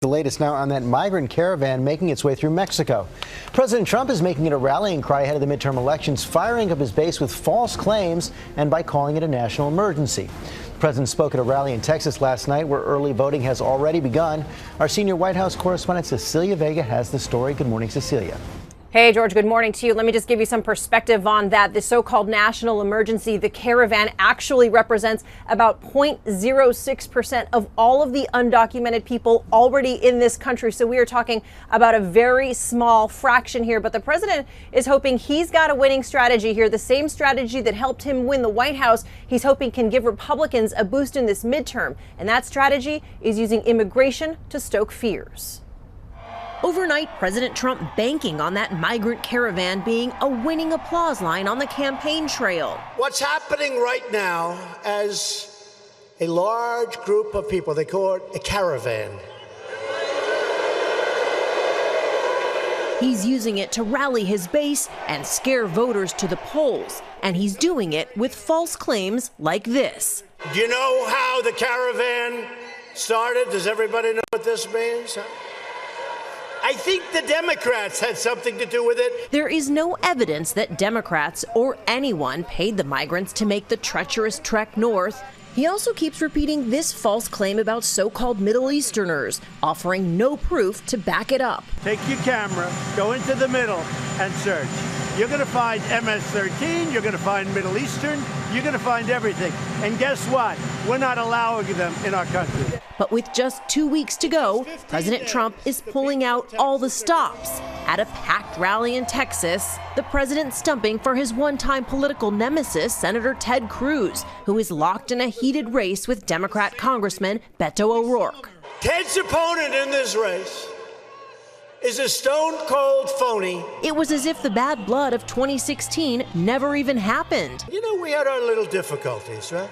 The latest now on that migrant caravan making its way through Mexico. President Trump is making it a rallying cry ahead of the midterm elections, firing up his base with false claims and by calling it a national emergency. The president spoke at a rally in Texas last night where early voting has already begun. Our senior White House correspondent Cecilia Vega has the story. Good morning, Cecilia. Hey, George, good morning to you. Let me just give you some perspective on that. The so-called national emergency, the caravan, actually represents about 0.06% of all of the undocumented people already in this country. So we are talking about a very small fraction here. But the president is hoping he's got a winning strategy here, the same strategy that helped him win the White House. He's hoping can give Republicans a boost in this midterm. And that strategy is using immigration to stoke fears. Overnight, President Trump banking on that migrant caravan being a winning applause line on the campaign trail. What's happening right now as a large group of people, they call it a caravan. He's using it to rally his base and scare voters to the polls. And he's doing it with false claims like this. Do you know how the caravan started? Does everybody know what this means? I think the Democrats had something to do with it. There is no evidence that Democrats or anyone paid the migrants to make the treacherous trek north. He also keeps repeating this false claim about so-called Middle Easterners, offering no proof to back it up. Take your camera, go into the middle and search. You're going to find MS-13, you're going to find Middle Eastern, you're going to find everything. And guess what? We're not allowing them in our country. But with just 2 weeks to go, President Trump is pulling out all the stops. At a packed rally in Texas, the president stumping for his one-time political nemesis, Senator Ted Cruz, who is locked in a heated race with Democrat Congressman Beto O'Rourke. Ted's opponent in this race is a stone-cold phony. It was as if the bad blood of 2016 never even happened. You know, we had our little difficulties, right?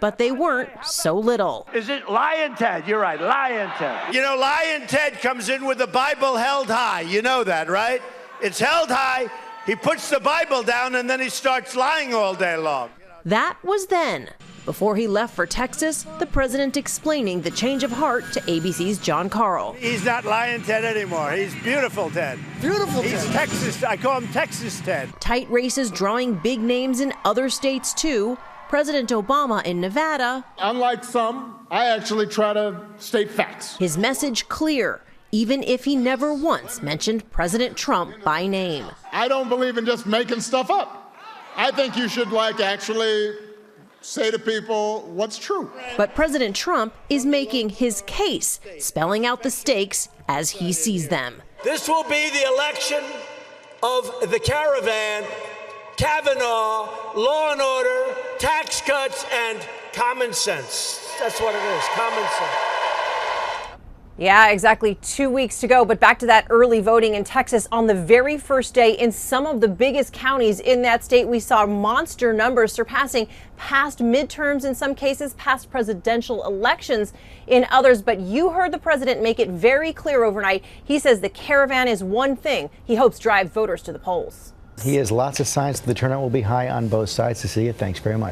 But they weren't so little. Is it Lion Ted? You're right, Lion Ted. You know, Lion Ted comes in with the Bible held high. You know that, right? It's held high. He puts the Bible down and then he starts lying all day long. That was then. Before he left for Texas, the president explaining the change of heart to ABC's John Carl. He's not Lion Ted anymore. He's beautiful Ted. Beautiful Ted. He's Texas. I call him Texas Ted. Tight races drawing big names in other states, too. President Obama in Nevada. Unlike some, I actually try to state facts. His message clear, even if he never once mentioned President Trump by name. I don't believe in just making stuff up. I think you should actually say to people what's true. But President Trump is making his case, spelling out the stakes as he sees them. This will be the election of the caravan, Kavanaugh, law and order, tax cuts, and common sense. That's what it is, common sense. Yeah, exactly 2 weeks to go. But back to that early voting in Texas. On the very first day in some of the biggest counties in that state, we saw monster numbers surpassing past midterms in some cases, past presidential elections in others. But you heard the president make it very clear overnight. He says the caravan is one thing he hopes drive voters to the polls. He has lots of signs that the turnout will be high on both sides. Cecilia, thanks very much.